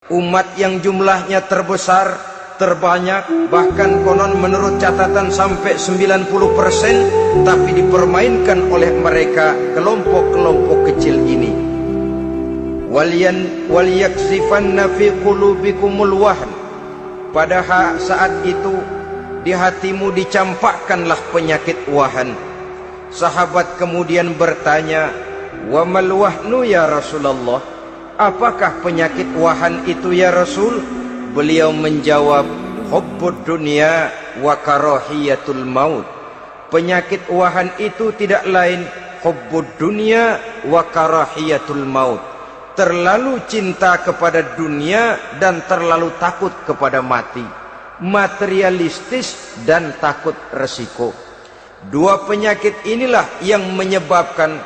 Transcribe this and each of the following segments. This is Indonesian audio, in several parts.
Umat yang jumlahnya terbesar, terbanyak, bahkan konon menurut catatan sampai 90%, tapi dipermainkan oleh mereka kelompok-kelompok kecil ini. Walyaksifanna fi qulubikumul wahn. Pada saat itu di hatimu dicampakkanlah penyakit wahan. Sahabat kemudian bertanya, "Wa mal wahnu ya Rasulullah?" Apakah penyakit wahan itu ya Rasul? Beliau menjawab, hubbud dunya wa karahiyatul maut. Penyakit wahan itu tidak lain hubbud dunya wa karahiyatul maut. Terlalu cinta kepada dunia dan terlalu takut kepada mati. Materialistis dan takut resiko. Dua penyakit inilah yang menyebabkan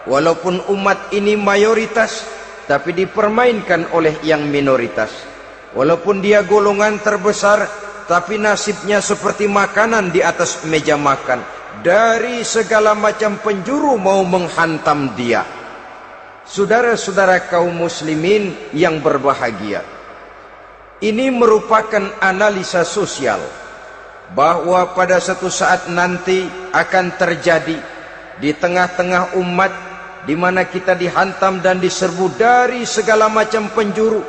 walaupun umat ini mayoritas, tapi dipermainkan oleh yang minoritas. Walaupun dia golongan terbesar, tapi nasibnya seperti makanan di atas meja makan. Dari segala macam penjuru mau menghantam dia. Saudara-saudara kaum muslimin yang berbahagia, ini merupakan analisa sosial bahwa pada suatu saat nanti akan terjadi di tengah-tengah umat di mana kita dihantam dan diserbu dari segala macam penjuru.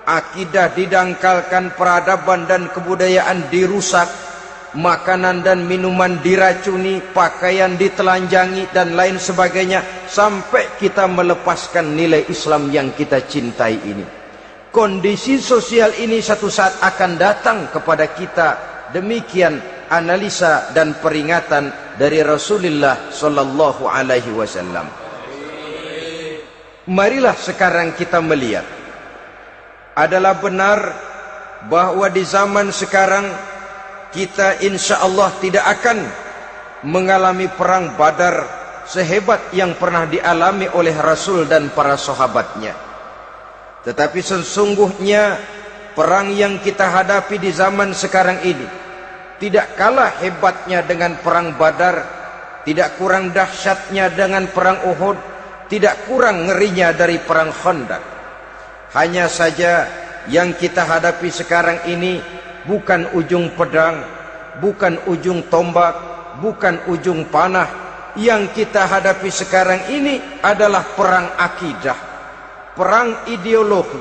Akidah didangkalkan, peradaban dan kebudayaan dirusak, makanan dan minuman diracuni, pakaian ditelanjangi dan lain sebagainya, sampai kita melepaskan nilai Islam yang kita cintai ini. Kondisi sosial ini satu saat akan datang kepada kita. Demikian analisa dan peringatan dari Rasulullah sallallahu alaihi wasallam. Marilah sekarang kita melihat, adalah benar bahwa di zaman sekarang kita insya Allah tidak akan mengalami perang Badar sehebat yang pernah dialami oleh Rasul dan para sahabatnya. Tetapi sesungguhnya perang yang kita hadapi di zaman sekarang ini tidak kalah hebatnya dengan perang Badar, tidak kurang dahsyatnya dengan perang Uhud, tidak kurang ngerinya dari perang Khandaq. Hanya saja yang kita hadapi sekarang ini bukan ujung pedang, bukan ujung tombak, bukan ujung panah. Yang kita hadapi sekarang ini adalah perang akidah, perang ideologi,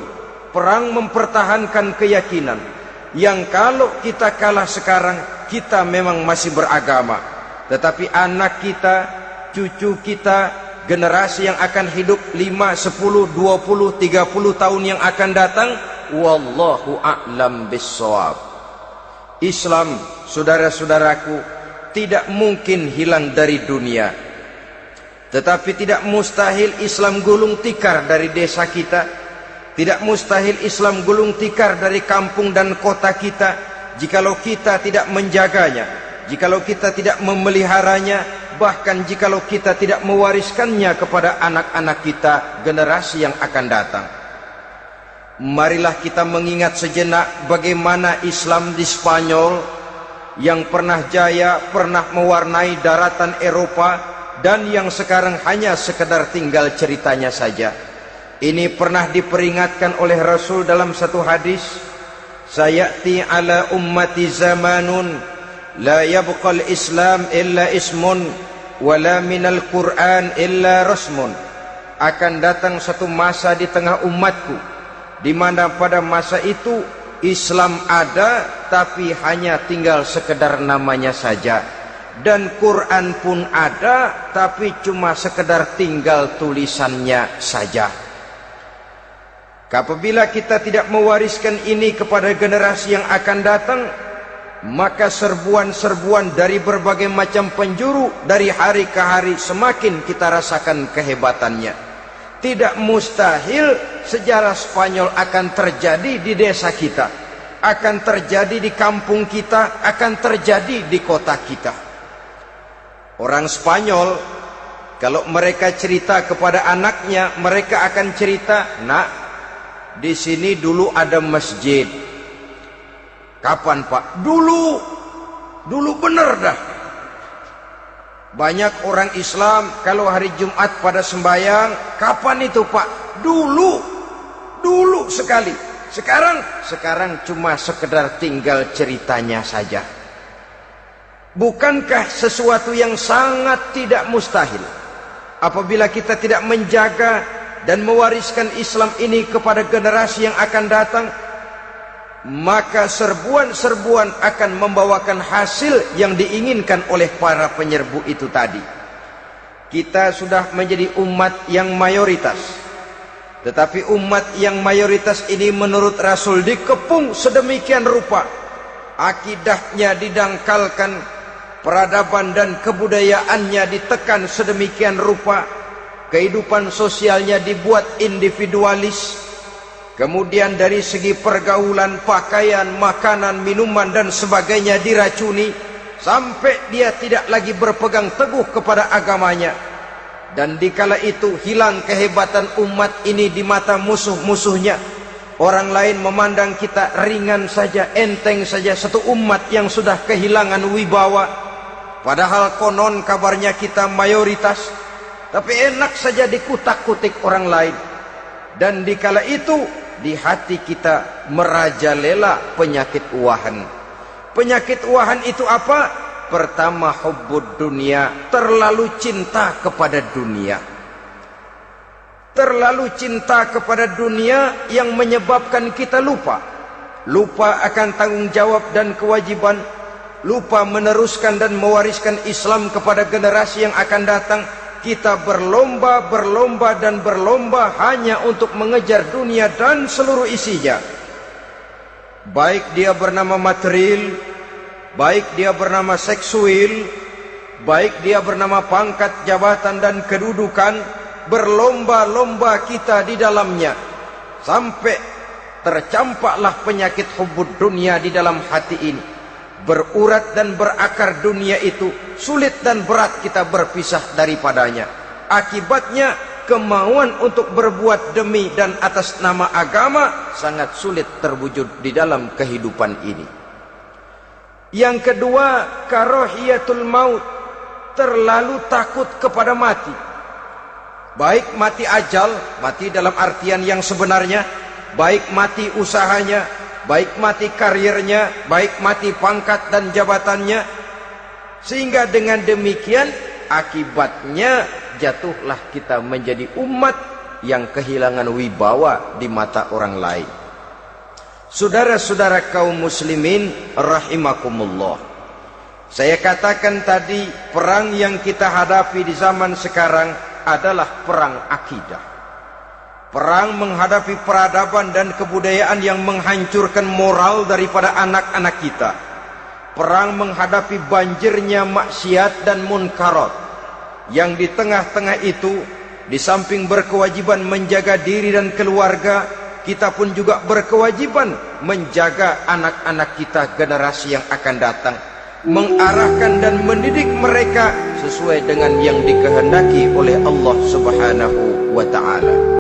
perang mempertahankan keyakinan. Yang kalau kita kalah sekarang, kita memang masih beragama. Tetapi anak kita, cucu kita, generasi yang akan hidup 5, 10, 20, 30 tahun yang akan datang, wallahu a'lam bissawab. Islam, saudara-saudaraku, tidak mungkin hilang dari dunia. Tetapi tidak mustahil Islam gulung tikar dari desa kita. Tidak mustahil Islam gulung tikar dari kampung dan kota kita, jikalau kita tidak menjaganya, jikalau kita tidak memeliharanya, bahkan jikalau kita tidak mewariskannya kepada anak-anak kita, generasi yang akan datang. Marilah kita mengingat sejenak bagaimana Islam di Spanyol yang pernah jaya, pernah mewarnai daratan Eropa, dan yang sekarang hanya sekedar tinggal ceritanya saja. Ini pernah diperingatkan oleh Rasul dalam satu hadis, sayati ala ummati zamanun la yabqal Islam illa ismun wala minal Quran illa rasmun. Akan datang satu masa di tengah umatku di mana pada masa itu Islam ada tapi hanya tinggal sekedar namanya saja, dan Quran pun ada tapi cuma sekedar tinggal tulisannya saja. Apabila kita tidak mewariskan ini kepada generasi yang akan datang, maka serbuan-serbuan dari berbagai macam penjuru dari hari ke hari semakin kita rasakan kehebatannya. Tidak mustahil sejarah Spanyol akan terjadi di desa kita, akan terjadi di kampung kita, akan terjadi di kota kita. Orang Spanyol kalau mereka cerita kepada anaknya, mereka akan cerita, "Nak, di sini dulu ada masjid." Kapan Pak? Dulu bener dah. Banyak orang Islam kalau hari Jumat pada sembahyang, kapan itu Pak? Dulu sekali. Sekarang cuma sekedar tinggal ceritanya saja. Bukankah sesuatu yang sangat tidak mustahil apabila kita tidak menjaga dan mewariskan Islam ini kepada generasi yang akan datang, maka serbuan-serbuan akan membawakan hasil yang diinginkan oleh para penyerbu itu tadi. Kita sudah menjadi umat yang mayoritas, tetapi umat yang mayoritas ini menurut Rasul dikepung sedemikian rupa, akidahnya didangkalkan, peradaban dan kebudayaannya ditekan sedemikian rupa, kehidupan sosialnya dibuat individualis, kemudian dari segi pergaulan, pakaian, makanan, minuman dan sebagainya diracuni, sampai dia tidak lagi berpegang teguh kepada agamanya. Dan dikala itu hilang kehebatan umat ini di mata musuh-musuhnya. Orang lain memandang kita ringan saja, enteng saja, satu umat yang sudah kehilangan wibawa. Padahal konon kabarnya kita mayoritas, tapi enak saja dikutak-kutik orang lain. Dan dikala itu di hati kita merajalela penyakit wahan. Penyakit wahan itu apa? Pertama, hubbud dunia, terlalu cinta kepada dunia. Terlalu cinta kepada dunia yang menyebabkan kita lupa akan tanggung jawab dan kewajiban, lupa meneruskan dan mewariskan Islam kepada generasi yang akan datang. Kita berlomba hanya untuk mengejar dunia dan seluruh isinya. Baik dia bernama material, baik dia bernama seksual, baik dia bernama pangkat, jabatan dan kedudukan, berlomba-lomba kita di dalamnya. Sampai tercampaklah penyakit hubbud dunia di dalam hati ini. Berurat dan berakar dunia itu, sulit dan berat kita berpisah daripadanya. Akibatnya kemauan untuk berbuat demi dan atas nama agama sangat sulit terwujud di dalam kehidupan ini. Yang kedua, karahiyatul maut, terlalu takut kepada mati. Baik mati ajal, mati dalam artian yang sebenarnya, baik mati usahanya, baik mati karirnya, baik mati pangkat dan jabatannya. Sehingga dengan demikian akibatnya jatuhlah kita menjadi umat yang kehilangan wibawa di mata orang lain. Saudara-saudara kaum muslimin rahimakumullah, saya katakan tadi, perang yang kita hadapi di zaman sekarang adalah perang akidah. Perang menghadapi peradaban dan kebudayaan yang menghancurkan moral daripada anak-anak kita. Perang menghadapi banjirnya maksiat dan munkarat, yang di tengah-tengah itu, di samping berkewajiban menjaga diri dan keluarga, kita pun juga berkewajiban menjaga anak-anak kita, generasi yang akan datang, mengarahkan dan mendidik mereka sesuai dengan yang dikehendaki oleh Allah Subhanahu wa ta'ala.